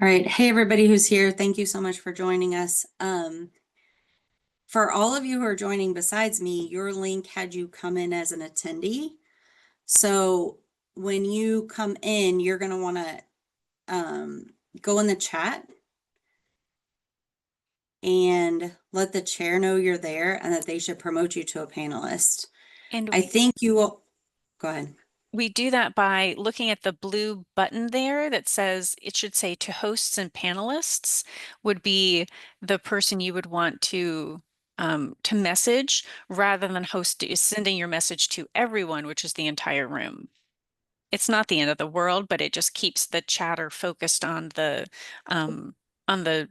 All right. Hey, everybody who's here. Thank you so much for joining us. For all of you who are joining besides me, your link had you come in as an attendee. So when you come in, you're going to want to go in the chat and let the chair know you're there and that they should promote you to a panelist. And I think you will. Go ahead. we do that by looking at the blue button there that says, it should say to hosts and panelists would be the person you would want to message rather than sending your message to everyone, which is the entire room. It's not the end of the world, but it just keeps the chatter focused on um, the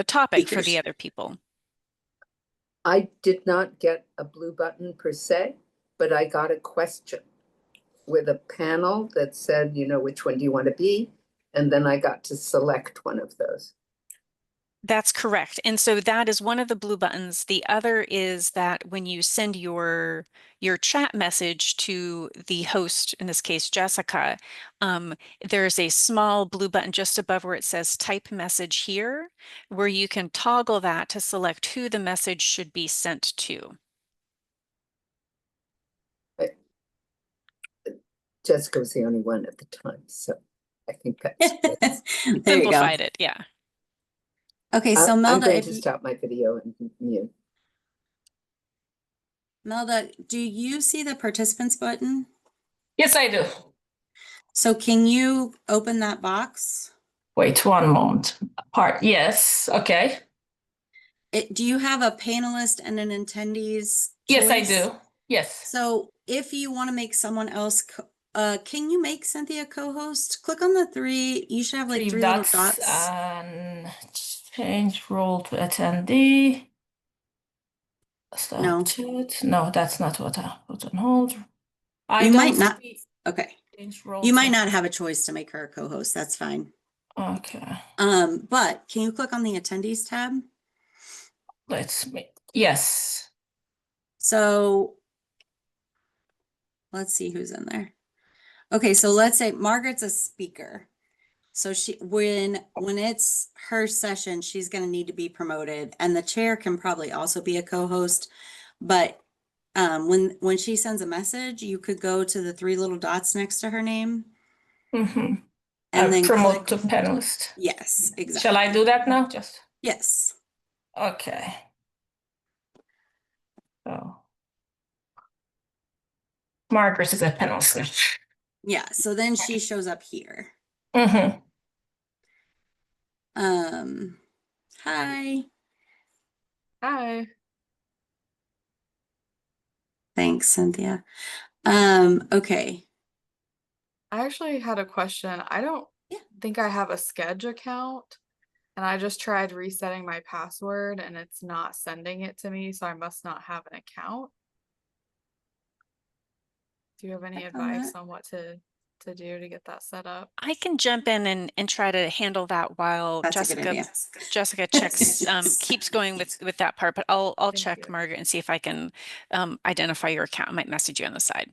topic for the Speakers. other people. I did not get a blue button per se, but I got a question with a panel that said, which one do you want to be? And then I got to select one of those. That's correct. And so that is one of the blue buttons. The other is that when you send your chat message to the host, in this case, Jessica, there's a small blue button just above where it says type message here, where you can toggle that to select who the message should be sent to. Jessica was the only one at the time, so I think that's good. There you go. Simplified it, yeah. Okay, so I'm Melda, going to stop my video and mute. Melda, do you see the participants button? Yes, I do. So can you open that box? Wait one moment. Yes. Okay. Do you have a panelist and an attendees Yes, I choice? do. Yes. So if you want to make someone else, can you make Cynthia co-host? Click on the three. You should have like three little dots. And change role to attendee. No. No, that's not what I put on hold. You might not. Okay. Change role You might not have a choice to make her a co-host. That's fine. Okay. But can you click on the attendees tab? Yes. So let's see who's in there. Okay, so let's say Margaret's a speaker. So when it's her session, she's going to need to be promoted, and the chair can probably also be a co-host. But when she sends a message, you could go to the three little dots next to her name. Mm-hmm. And then promote click. to panelist. Yes, exactly. Shall I do that now? Yes. Okay. So Margaret is a panelist. Yeah, so then she shows up here. Mm-hmm. Hi. Hi. Thanks, Cynthia. Okay. I actually had a question. I don't think I have a Sketch account, and I just tried resetting my password and it's not sending it to me, so I must not have an account. Do you have any advice on what to do to get that set up? I can jump in and try to handle that while Jessica checks keeps going with that part, but I'll check Margaret and see if I can identify your account. I might message you on the side.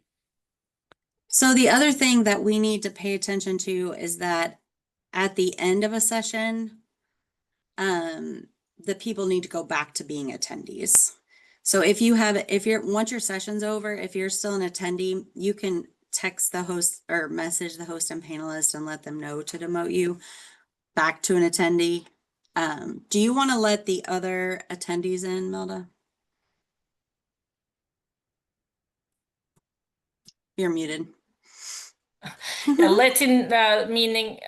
So the other thing that we need to pay attention to is that at the end of a session, the people need to go back to being attendees. So once your session's over, if you're still an attendee, you can text the host or message the host and panelist and let them know to demote you back to an attendee. Do you want to let the other attendees in, Melda? You're muted. Letting meaning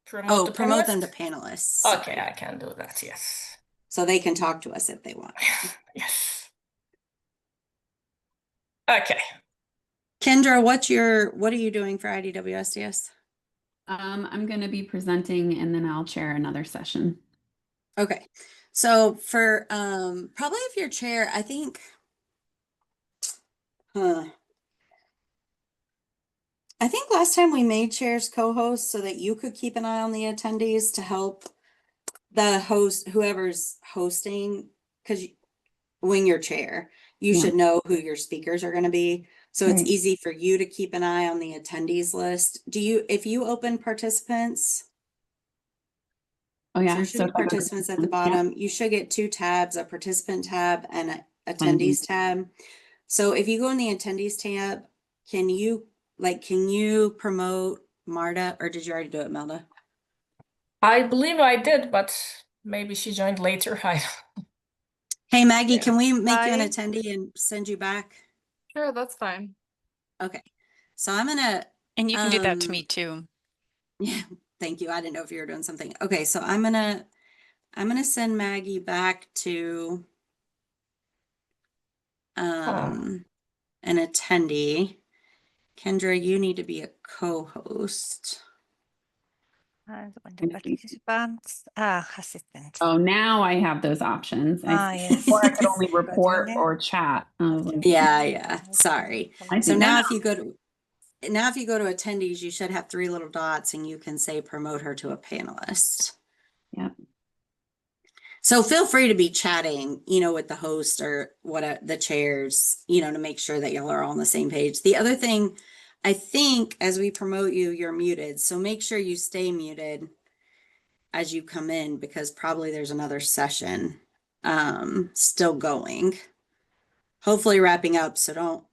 promote them to panelists. Okay, I can do that, yes. So they can talk to us if they want. Yes. Okay. Kendra, what are you doing for IDWSDS? I'm going to be presenting and then I'll chair another session. Okay. So for probably if you're chair, I think I think last time we made chairs co-hosts so that you could keep an eye on the attendees to help the host, whoever's hosting, because when you're chair, you should know who your speakers are going to be. So it's easy for you to keep an eye on the attendees list. If you open participants, Oh, So yeah. there should be if I go to participants at the participants, yeah. bottom. You should get two tabs, a participant tab and a Attendee. attendees tab. So if you go in the attendees tab, can you promote Marta, or did you already do it, Melda? I believe I did, but maybe she joined later. I Hey, Maggie, Yeah. can we make you an Hi. attendee and send you back? Sure, that's fine. Okay. So I'm gonna, And you can do that to me too. yeah, thank you. I didn't know if you were doing something. Okay, so I'm gonna send Maggie back to an attendee. Kendra, you need to be a co-host. The participants, assistant. Oh, now I have those options. Yes. Before I could only Got report in or chat. I was like, Yeah, sorry. I So see now now. if you go to attendees, you should have three little dots and you can say promote her to a panelist. Yeah. So feel free to be chatting, with the host or the chairs, to make sure that y'all are all on the same page. The other thing, I think as we promote you, you're muted. So make sure you stay muted as you come in, because probably there's another session still going. Hopefully wrapping up. So don't,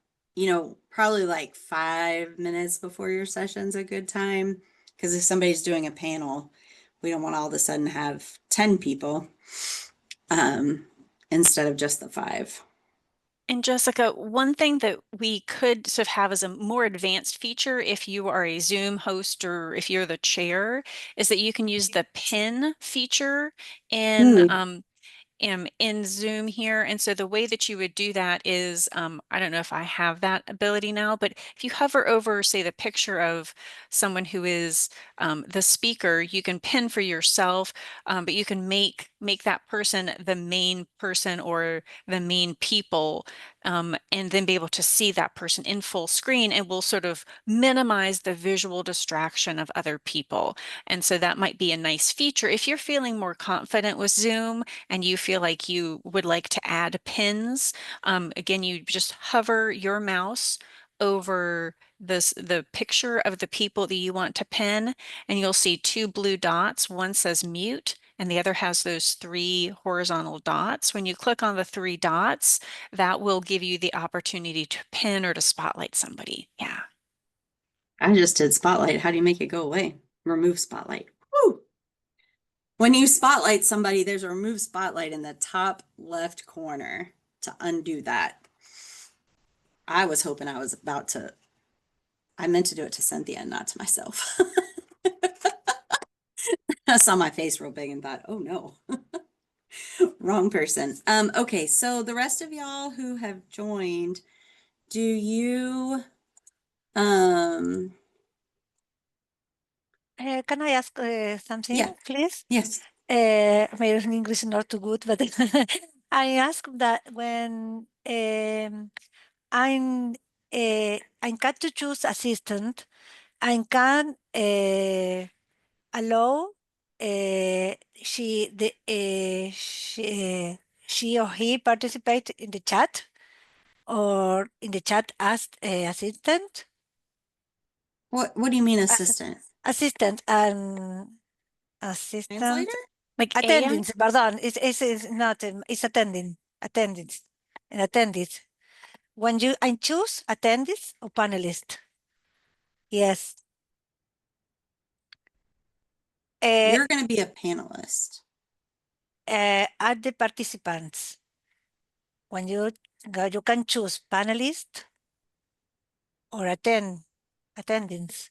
probably like 5 minutes before your session's a good time. Because if somebody's doing a panel, we don't want all of a sudden have 10 people instead of just the 5. And Jessica, one thing that we could sort of have as a more advanced feature if you are a Zoom host or if you're the chair is that you can use the pin feature in in Zoom here. And so the way that you would do that is, I don't know if I have that ability now, but if you hover over, say, the picture of someone who is the speaker, you can pin for yourself, but you can make that person the main person or the main people, and then be able to see that person in full screen, and will sort of minimize the visual distraction of other people. And so that might be a nice feature if you're feeling more confident with Zoom and you feel like you would like to add pins. Again, you just hover your mouse over the picture of the people that you want to pin, and you'll see 2 blue dots. One says mute and the other has those 3 horizontal dots. When you click on the 3 dots, that will give you the opportunity to pin or to spotlight somebody. Yeah. I just did spotlight. How do you make it go away? Remove spotlight. Woo! When you spotlight somebody, there's a remove spotlight in the top left corner to undo that. I was hoping I meant to do it to Cynthia and not to myself. I saw my face real big and thought, oh no, wrong person. Okay, so the rest of y'all who have joined, do you, Can I ask something, yeah, please? yes. My English is not too good, but I ask that when I got to choose assistant, I can allow she or he participate in the chat or in the chat as assistant. What do you mean As- assistant? Assistant and assistant Translator? Like AI? attendance. Pardon, it's not it's attendance and attendance. When I choose attendance or panelist, yes. You're going to be a panelist. Add the participants. When you can choose panelist or attendance.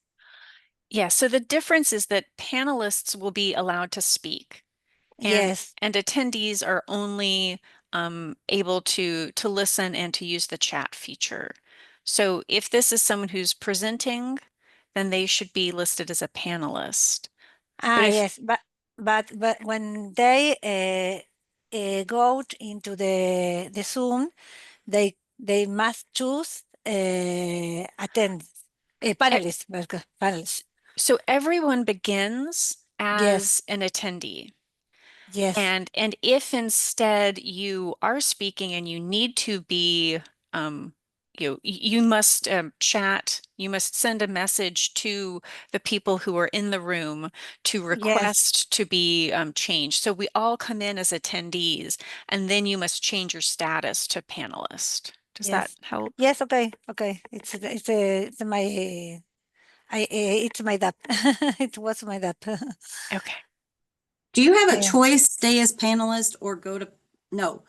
Yeah, so the difference is that panelists will be allowed to speak. Yes. And attendees are only able to listen and to use the chat feature. So if this is someone who's presenting, then they should be listed as a panelist. But if Yes, but when they go into the Zoom, they must choose attend panelists. Panelists. so everyone begins Yes, as an attendee. yes, And if instead you are speaking and you need to be you must chat, you must send a message to the people who are in the room to request to be changed. So we all come in as attendees, and then you must change your status to panelist. Does that Yes. help? Yes, okay, okay. It's my it's my DAP. It was my DAP. Okay. Do you have a Yeah. choice, stay as panelist or no,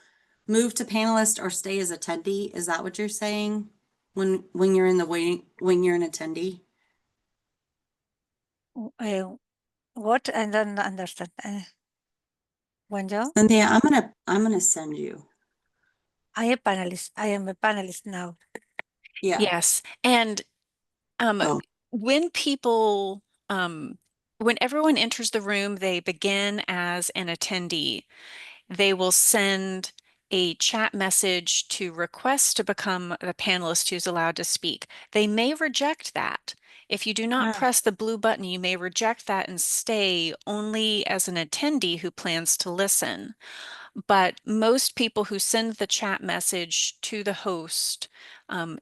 move to panelist or stay as attendee? Is that what you're saying? When you're in the waiting, when you're an attendee? What? I don't understand. When you? Cynthia, I'm gonna send you. I am a panelist. I am a panelist now. Yeah. Yes. And Oh, when people, when everyone enters the room, they begin as an attendee. They will send a chat message to request to become the panelist who's allowed to speak. They may reject that. If you do not press the blue button, you may reject that and stay only as an attendee who plans to listen. But most people who send the chat message to the host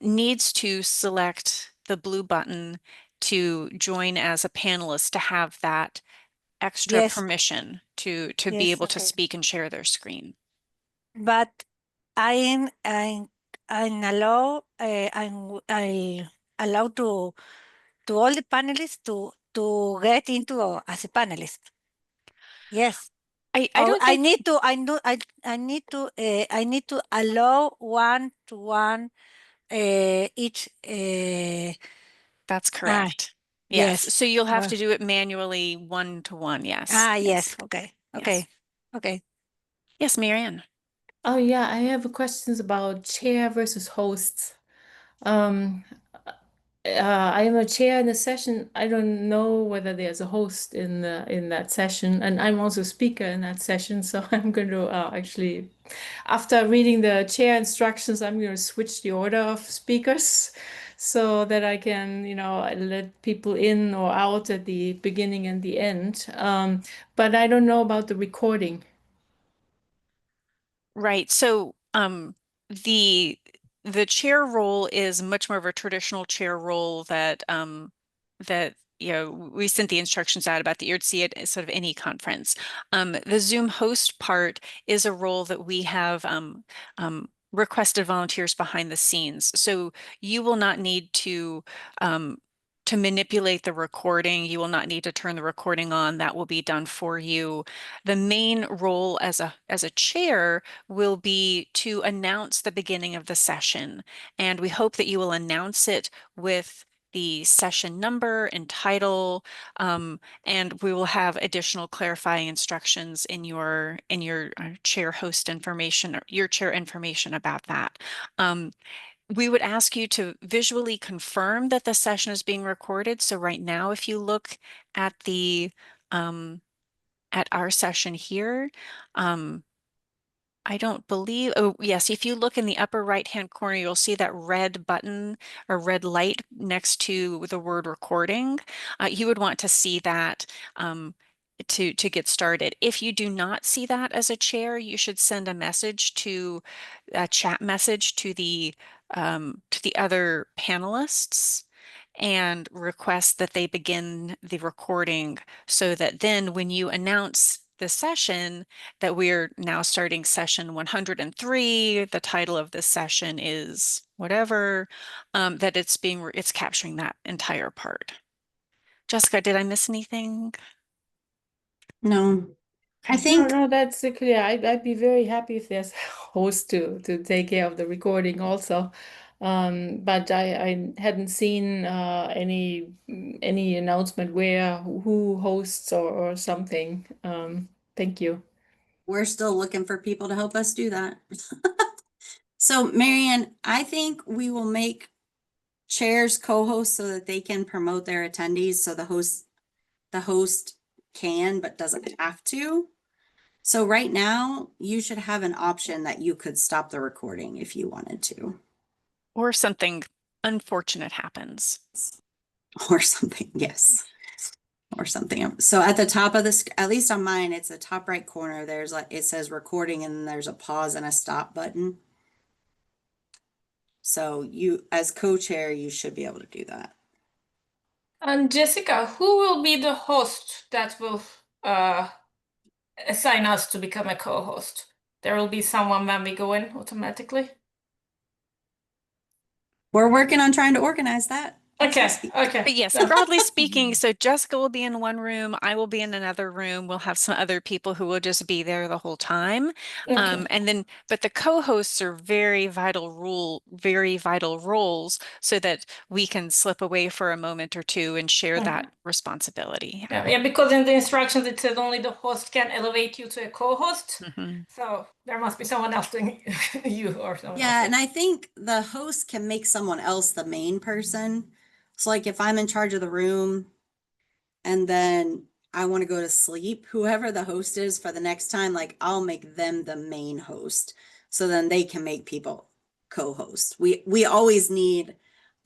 needs to select the blue button to join as a panelist to have that extra Yes, permission to be yes, able to okay. speak and share their screen. But I'm allowed to all the panelists to get into as a panelist. Yes. I Oh, don't I think need to I need to allow one to one each that's correct. Yes. yes. So you'll have Well, to do it manually one to one. Yes. yes, okay. Yes. Okay. Okay. Yes, Marianne. Oh yeah, I have questions about chair versus hosts. Um, I am a chair in the session. I don't know whether there's a host in that session, and I'm also a speaker in that session. So I'm going to actually, after reading the chair instructions, I'm going to switch the order of speakers so that I can, let people in or out at the beginning and the end. But I don't know about the recording. Right. So the the chair role is much more of a traditional chair role that we sent the instructions out about that you'd see it at sort of any conference. The Zoom host part is a role that we have requested volunteers behind the scenes. So you will not need to manipulate the recording. You will not need to turn the recording on. That will be done for you. The main role as a chair will be to announce the beginning of the session. And we hope that you will announce it with the session number and title, and we will have additional clarifying instructions in your chair host information or your chair information about that. We would ask you to visually confirm that the session is being recorded. So right now, if you look at the at our session here, I don't believe, oh yes, if you look in the upper right-hand corner, you'll see that red button or red light next to the word recording. You would want to see that to get started. If you do not see that as a chair, you should send a chat message to the other panelists and request that they begin the recording so that then when you announce the session that we're now starting session 103, the title of this session is whatever, that it's capturing that entire part. Jessica, did I miss anything? no. I Okay. think No, that's clear. I'd be very happy if there's a host to take care of the recording also. But I hadn't seen any announcement where who hosts or something. Thank you. we're still looking for people to help us do that. So Marianne, I think we will make chairs co-hosts so that they can promote their attendees. So the host can, but doesn't have to. So right now you should have an option that you could stop the recording if you wanted to. Or something unfortunate happens. Or something, yes. Or something. So at the top of this, at least on mine, it's the top right corner. There's like, it says recording and there's a pause and a stop button. So you, as co-chair, you should be able to do that. And Jessica, who will be the host that will assign us to become a co-host? There will be someone when we go in automatically. We're working on trying to organize that. as we Okay, speak. okay. But yes, So- broadly speaking, so Jessica will be in one room, I will be in another room. We'll have some other people who will just be there the whole time. Okay. And then, but the co-hosts are very vital roles so that we can slip away for a moment or two and share that responsibility. Yeah, because in the instructions it said only the host can elevate you to a co-host. Mhm. So there must be someone else doing you or someone Yeah, else. and I think the host can make someone else the main person. So like if I'm in charge of the room and then I want to go to sleep, whoever the host is for the next time, like I'll make them the main host. So then they can make people co-host. We always need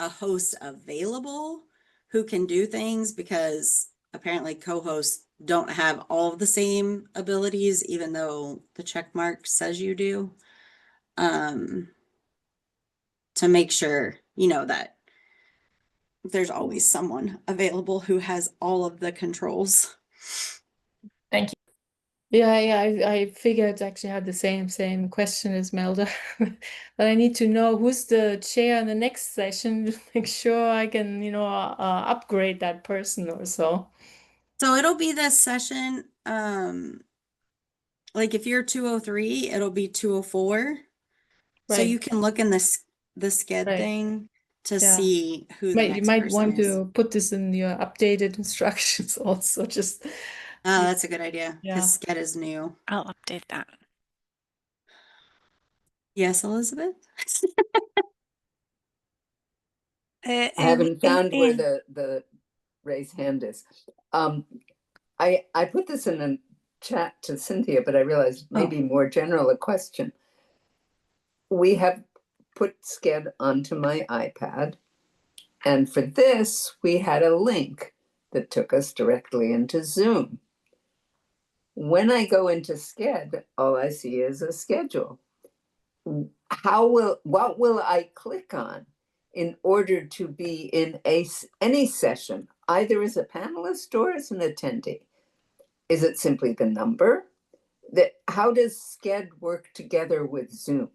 a host available who can do things because apparently co-hosts don't have all of the same abilities, even though the check mark says you do. To make sure, that there's always someone available who has all of the controls. Thank you. Yeah, I figured actually I had the same question as Melda, but I need to know who's the chair in the next session to make sure I can, upgrade that person or so. So it'll be this session, like if you're 203, it'll be 204. So Right. you can look in the sched Right. thing to Yeah. see who the You next might person want is. to put this in your updated instructions also, just Oh, that's a good idea Yeah. because sched is new. I'll update that. Yes, Elizabeth? I haven't found where in- the raised hand is. I put this in a chat to Cynthia, but I realized maybe more general a question. We have put Sched onto my iPad, and for this, we had a link that took us directly into Zoom. When I go into Sched, all I see is a schedule. What will I click on in order to be in any session, either as a panelist or as an attendee? Is it simply the number? How does Sched work together with Zoom?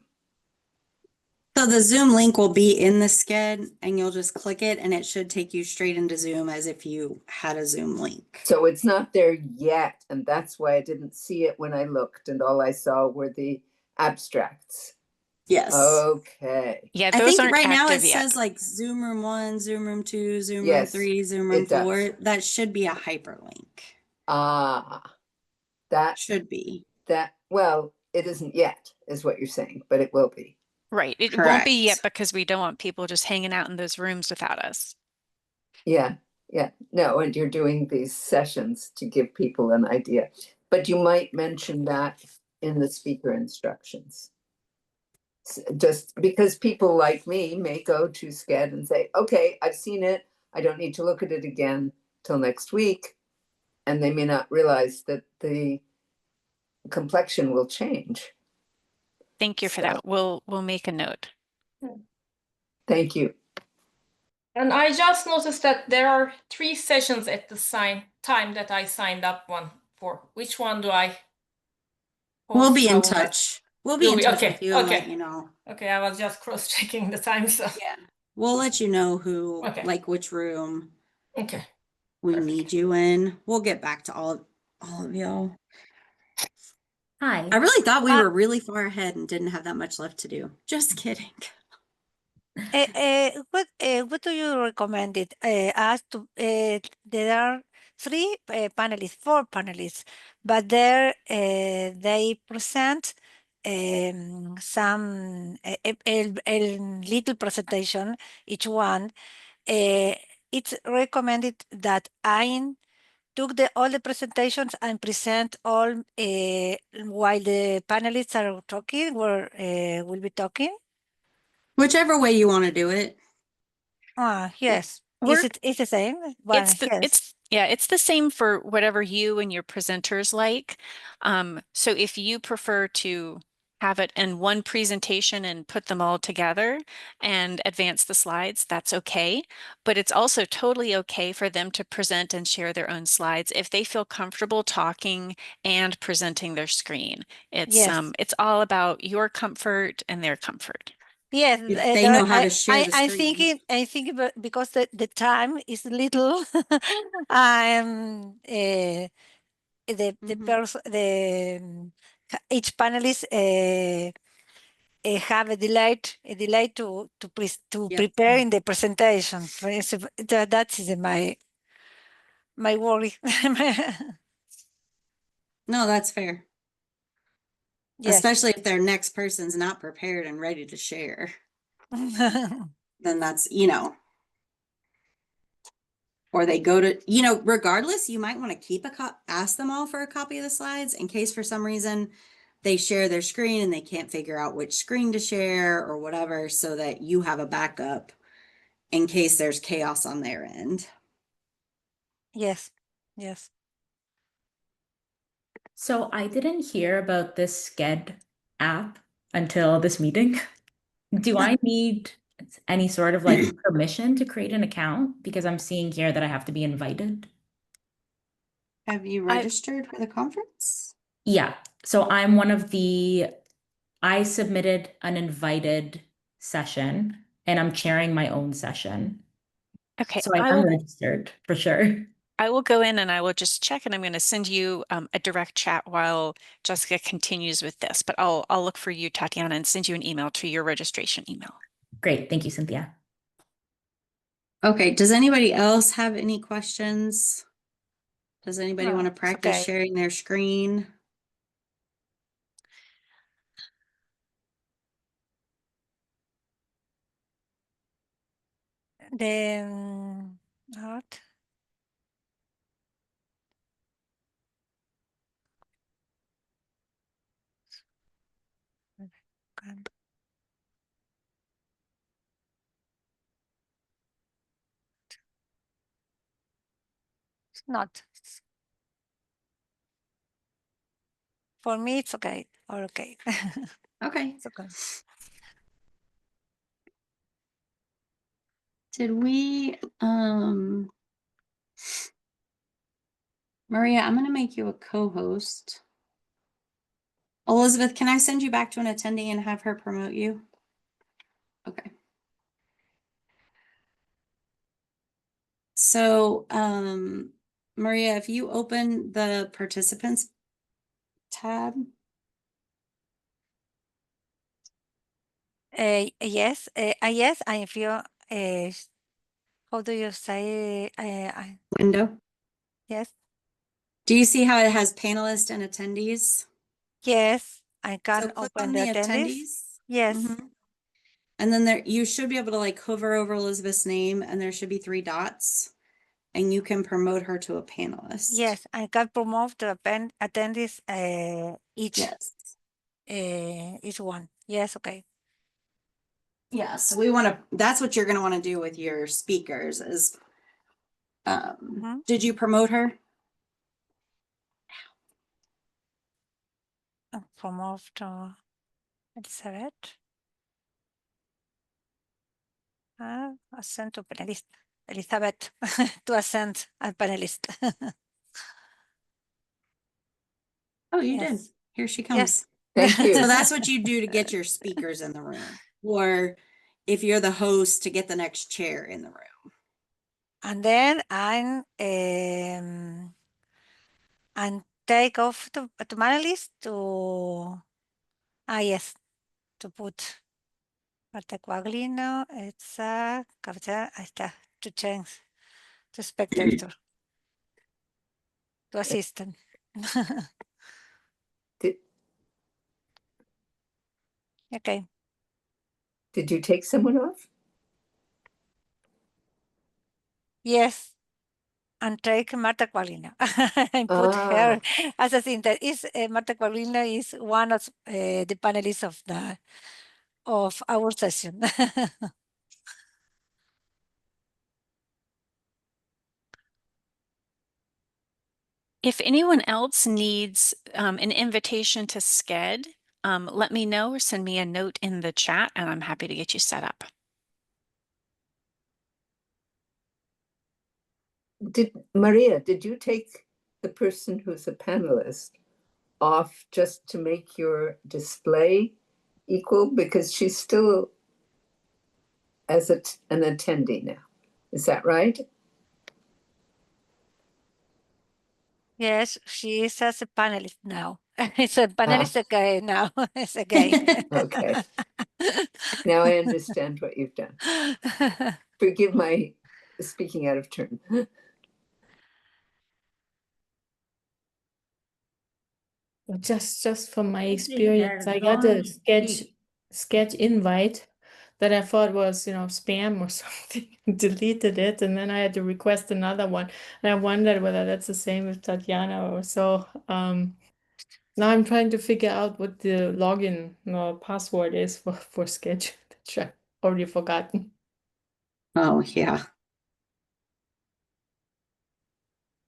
So the Zoom link will be in the sched and you'll just click it and it should take you straight into Zoom as if you had a Zoom link. So it's not there yet, and that's why I didn't see it when I looked, and all I saw were the abstracts. Yes. Okay. Yeah, I those think aren't right now it active yet. says like Zoom room 1, Zoom room 2, Zoom room Yes, 3, Zoom room it does. 4. That should be a hyperlink. That Should be. well, it isn't yet, is what you're saying, but it will be. Right. It won't be yet Correct. because we don't want people just hanging out in those rooms without us. Yeah. No, and you're doing these sessions to give people an idea. But you might mention that in the speaker instructions. Just because people like me may go to Sched and say, okay, I've seen it. I don't need to look at it again till next week. And they may not realize that the complexion will change. Thank you for So- that. We'll make a note. Thank you. And I just noticed that there are 3 sessions at the time that I signed up one for. Which one do I We'll host? be How in will that- touch. We'll be in touch with okay, you and let okay. you know. Okay, I was just cross-checking the time, so Yeah. We'll let you know who, Okay. like which room okay. we Perfect. need you in. We'll get back to all of y'all. Hi. I really thought we were really far ahead and didn't have that much left to do. Just kidding. what do you recommend it? As to there are 3 panelists, 4 panelists, but there they present some a little presentation each one. It's recommended that I took all the presentations and present all while the panelists are talking, will be talking. Whichever way you want to do it. Yes. We're- It's the same? Well, It's it's the same for whatever you and your presenters like. So if you prefer to have it in one presentation and put them all together and advance the slides, that's okay. But it's also totally okay for them to present and share their own slides if they feel comfortable talking and presenting their screen. Yes. It's all about your comfort and their comfort. Yes, If they know how to share the I'm screen. thinking because the time is little, I'm the Mhm. person each panelist have a delay to Yep. prepare in the presentation. For instance, that is my worry. No, that's fair. Yes. Especially if their next person's not prepared and ready to share, then that's, or they go to, regardless, you might want to keep ask them all for a copy of the slides in case for some reason they share their screen and they can't figure out which screen to share or whatever, so that you have a backup in case there's chaos on their end. Yes, yes. So I didn't hear about this Sked app until this meeting. Do I need any sort of like permission to create an account? Because I'm seeing here that I have to be invited. Have you registered for the conference? Yeah. So I'm one of I submitted an invited session and I'm chairing my own session. Okay, So I am registered for sure. I will go in and I will just check, and I'm going to send you a direct chat while Jessica continues with this. But I'll look for you, Tatiana, and send you an email to your registration email. Great. Thank you, Cynthia. Okay, does anybody else have any questions? Does anybody No, want to it's practice okay. sharing their screen? Then what? It's not. For me, it's okay. Or okay. Okay. It's okay. Did we, Maria, I'm going to make you a co-host. Elizabeth, can I send you back to an attendee and have her promote you? Okay. So, Maria, if you open the participants tab. Yes, yes, I feel, how do you say, Window. yes, Do you see how it has panelists and attendees? yes, I So can click open on the the attendees. attendees. Yes, Mhm. And then there, you should be able to like hover over Elizabeth's name and there should be 3 dots and you can promote her to a panelist. yes, I can promote the attendees, Yes. each one. Yes, okay. Yeah, so we want to, that's what you're going to want to do with your speakers is, Mhm. did you promote her? Promote Elizabeth. Ascend to panelist. Elizabeth to ascend as panelist. Oh, you did. Yes. Here she Yes. comes. Thank So you. that's what you do to get your speakers in the room. Or if you're the host, to get the next chair in the room. And then and take off to panelist to yes, to put Marta Coaglino, it's capture, ahí está, to change to spectator, to assistant. Did, Okay. did you take someone off? Yes. And take Marta Coaglino and put her as a thing that is Marta Coaglino is one of the panelists of our session. If anyone else needs an invitation to Sked, let me know or send me a note in the chat and I'm happy to get you set up. Maria, did you take the person who's a panelist off just to make your display equal? Because she's still as an attendee now. Is that right? Yes, she is as a panelist now. It's a panelist again now. It's again. Okay. Now I understand what you've done. Forgive my speaking out of turn. Just from my Let's see, experience, there's I got a only- sketch invite that I thought was, spam or something, deleted it, and then I had to request another one. And I wondered whether that's the same with Tatiana or so. Now I'm trying to figure out what the login or password is for Sketch, which I've already forgotten. Oh, yeah.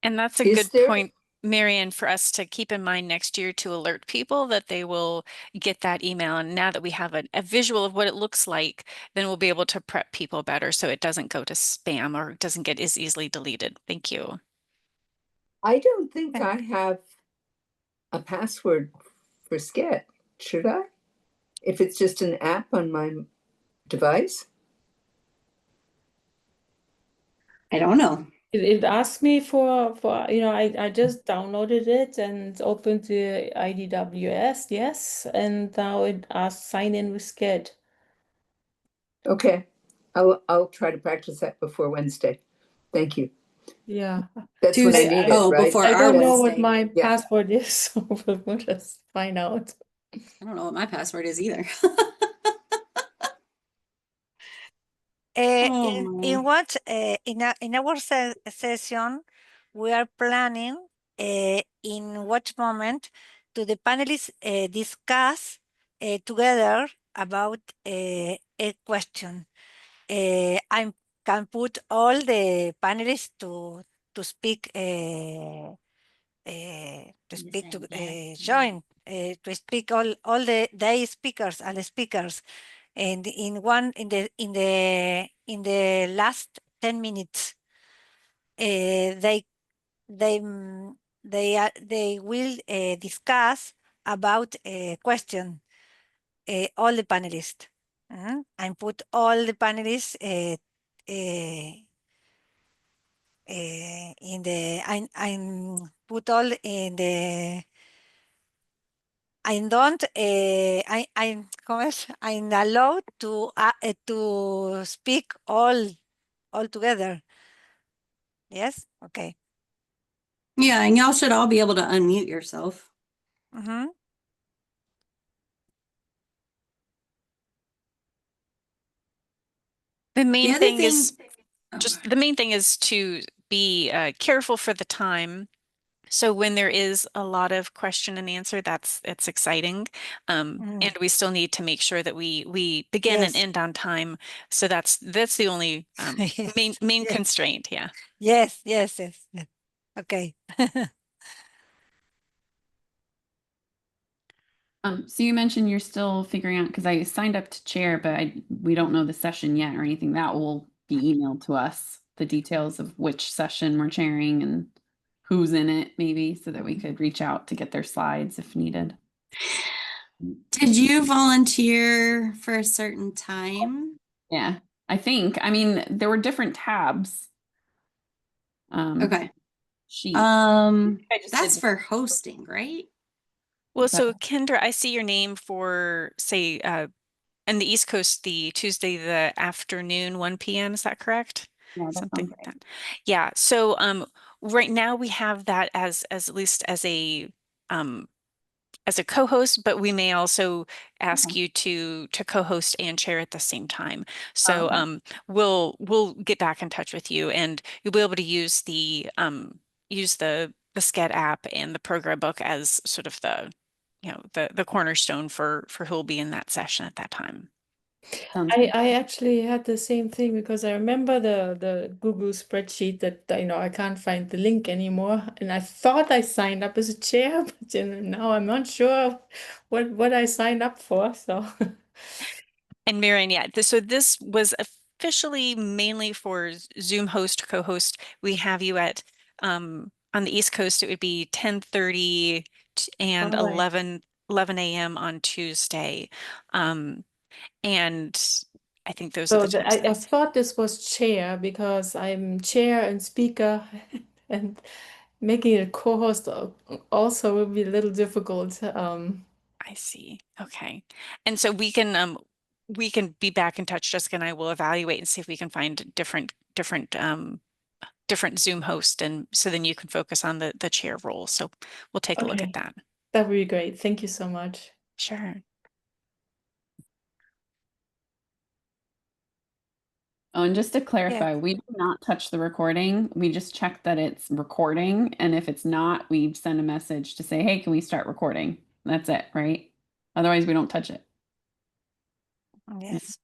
And that's a Is good there- point, Marianne, for us to keep in mind next year to alert people that they will get that email. And now that we have a visual of what it looks like, then we'll be able to prep people better so it doesn't go to spam or doesn't get as easily deleted. Thank you. I don't think I have a password for Sketch, should I? If it's just an app on my device? I don't know. It asked me for I just downloaded it and opened the IDWSDS, and now it asks sign in with Sketch. Okay. I'll try to practice that before Wednesday. Thank you. Yeah. That's when I Tuesday. need it, Oh, right? before I our don't know what Wednesday. my Yeah. password is, so we'll just find out. I don't know what my password is either. Oh, my. In our session, we are planning in what moment do the panelists discuss together about a question. I can put all the panelists to speak join to speak all the day speakers and speakers, and in the last 10 minutes they they will discuss about a question, all the panelists, and put all the panelists in the I put all in the I don't I'm allowed to speak all together. Yes, okay. Yeah, and y'all should all be able to unmute yourself. Mm-hmm. The main other thing thing- is Oh. just the main thing is to be careful for the time. So when there is a lot of question and answer, it's exciting. And we still need to make sure that we begin and Yes. end on time. So that's the only Yes, main yes. constraint. Yeah. Yes. Okay. So you mentioned you're still figuring out, because I signed up to chair, but we don't know the session yet or anything. That will be emailed to us, the details of which session we're chairing and who's in it, maybe, so that we could reach out to get their slides if needed. Did you volunteer for a certain time? Yeah, I think. I mean, there were different tabs. Okay. Sheet. I just That's did- for hosting, right? Well, Is that- so Kendra, I see your name for, say, in the East Coast, the Tuesday, the afternoon, 1 p.m. Is that correct? Yeah, that Something sounds like right. that. Yeah. So right now we have that as at least as a co-host, but we may also ask Okay. you to co-host and chair at the same time. So Okay. we'll get back in touch with you, and you'll be able to use the Sched app and the program book as sort of the cornerstone for who will be in that session at that time. Sounds good. I actually had the same thing because I remember the Google spreadsheet that I can't find the link anymore, and I thought I signed up as a chair, but now I'm not sure what I signed up for. So And Marion, yeah, so this was officially mainly for Zoom host, co-host. We have you at on the East Coast, it would be 10:30 and All right. 11 a.m. on Tuesday. And I think those are So the times that I I thought this was chair because I'm chair and speaker, and making a co-host also will be a little difficult. I see. Okay. And so we can be back in touch. Jessica and I will evaluate and see if we can find different Zoom host, and so then you can focus on the chair role. So we'll take a look at Okay, that. that would be great. Thank you so much. Sure. Oh, and just to clarify, we do not touch the recording. We just check that it's recording. And if it's not, we send a message to say, hey, can we start recording? That's it, right? Otherwise, we don't touch it. Yes.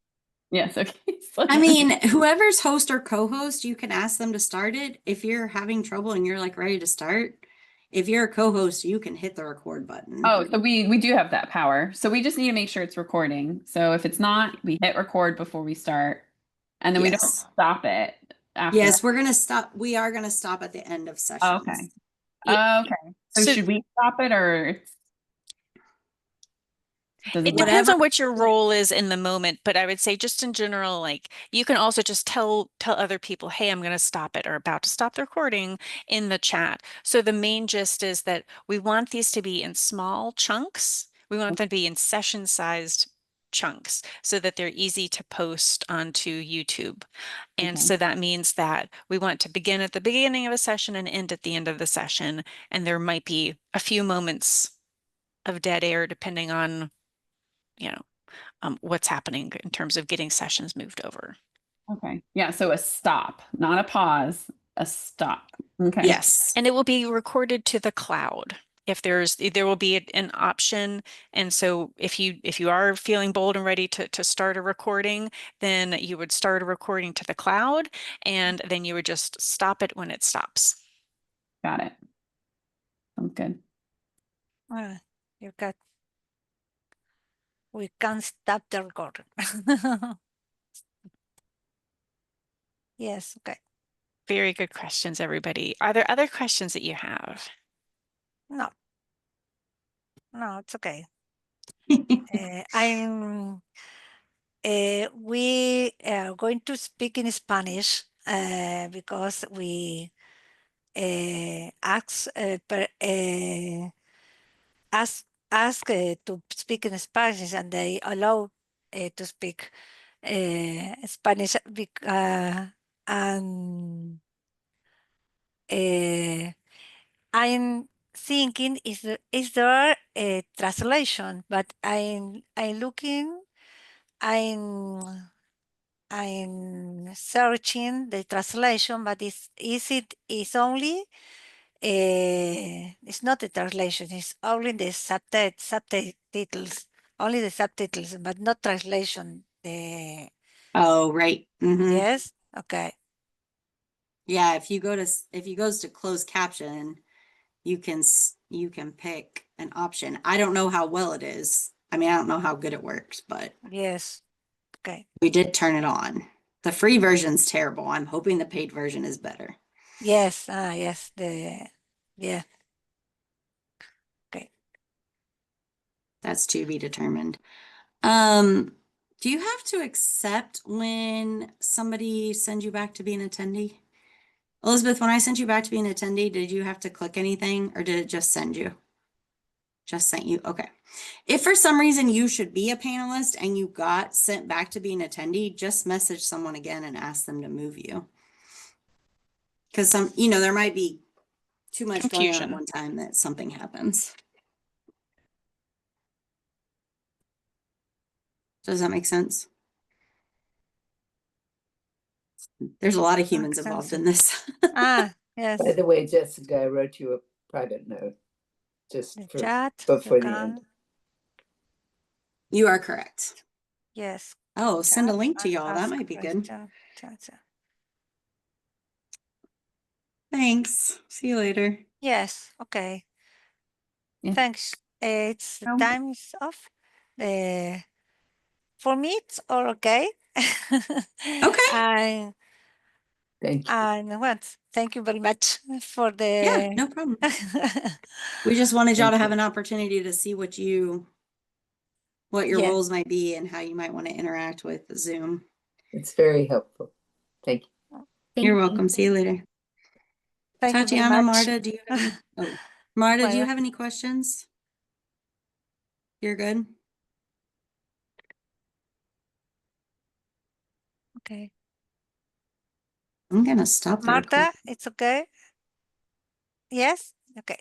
Yes, okay. I mean, whoever's host or co-host, you can ask them to start it. If you're having trouble and you're like ready to start, if you're a co-host, you can hit the record button. Oh, so we do have that power. So we just need to make sure it's recording. So if it's not, we hit record before we start. And then we don't Yes. stop it after Yes, that. we're gonna stop. We are gonna stop at the end of sessions. Okay. Yeah. Okay. So So- should we stop it or does It it depends Whatever. on what your role is in the moment, but I would say just in general, like you can also just tell other people, hey, I'm going to stop it or about to stop the recording in the chat. So the main gist is that we want these to be in small chunks. We want them to be in session-sized chunks so that they're easy to post onto YouTube. And Okay. so that means that we want to begin at the beginning of a session and end at the end of the session. And there might be a few moments of dead air depending on what's happening in terms of getting sessions moved over. Okay. Yeah, so a stop, not a pause, a stop. Okay. Yes. And it will be recorded to the cloud. If there will be an option. And so if you are feeling bold and ready to start a recording, then you would start a recording to the cloud, and then you would just stop it when it stops. Got it. Sounds good. You got. We can't stop the recording. Yes. Okay. Very good questions, everybody. Are there other questions that you have? No. No, it's okay. I'm. We are going to speak in Spanish because we ask to speak in Spanish, and they allow to speak Spanish and I'm thinking is there a translation, but I'm looking, I'm searching the translation, but is only it's not the translation, it's only the subtitles, only the subtitles, but not translation. Oh, right. Mhm. Yes, okay. Yeah, if you goes to closed caption, you can pick an option. I don't know how well it is. I mean, I don't know how good it works, but Yes, okay. we did turn it on. The free version's terrible. I'm hoping the paid version is better. Yes, yes, yeah. Okay. That's to be determined. Do you have to accept when somebody sends you back to be an attendee? Elizabeth, when I sent you back to be an attendee, did you have to click anything or did it just send you? Just sent you. Okay. If for some reason you should be a panelist and you got sent back to be an attendee, just message someone again and ask them to move you. Because there might be too much going on Confusion. at one time that something happens. Does that make sense? There's a lot of humans Makes involved sense. in this. Yes. By the way, Jessica, I wrote you a private note just The for chat, before you the can. end. You are correct. Yes. Oh, send a chat link to and y'all. That ask might be good. question. Chat. Thanks. See you later. Yes, okay. Yeah. Thanks. It's the Oh. time is off. For me, it's all okay. Okay. And Thank you. what? Thank you very much for Yeah, the. no problem. We just wanted y'all Thank to have you. an opportunity to see what your Yeah. roles might be and how you might want to interact with Zoom. It's very helpful. Thank you. You're you. welcome. See you later. Thank you very Tatiana, much. Marta, do you have any? Oh, Marta, do you Well, have any questions? You're good? okay. I'm gonna stop the recording. Marta, it's okay? Yes? Okay.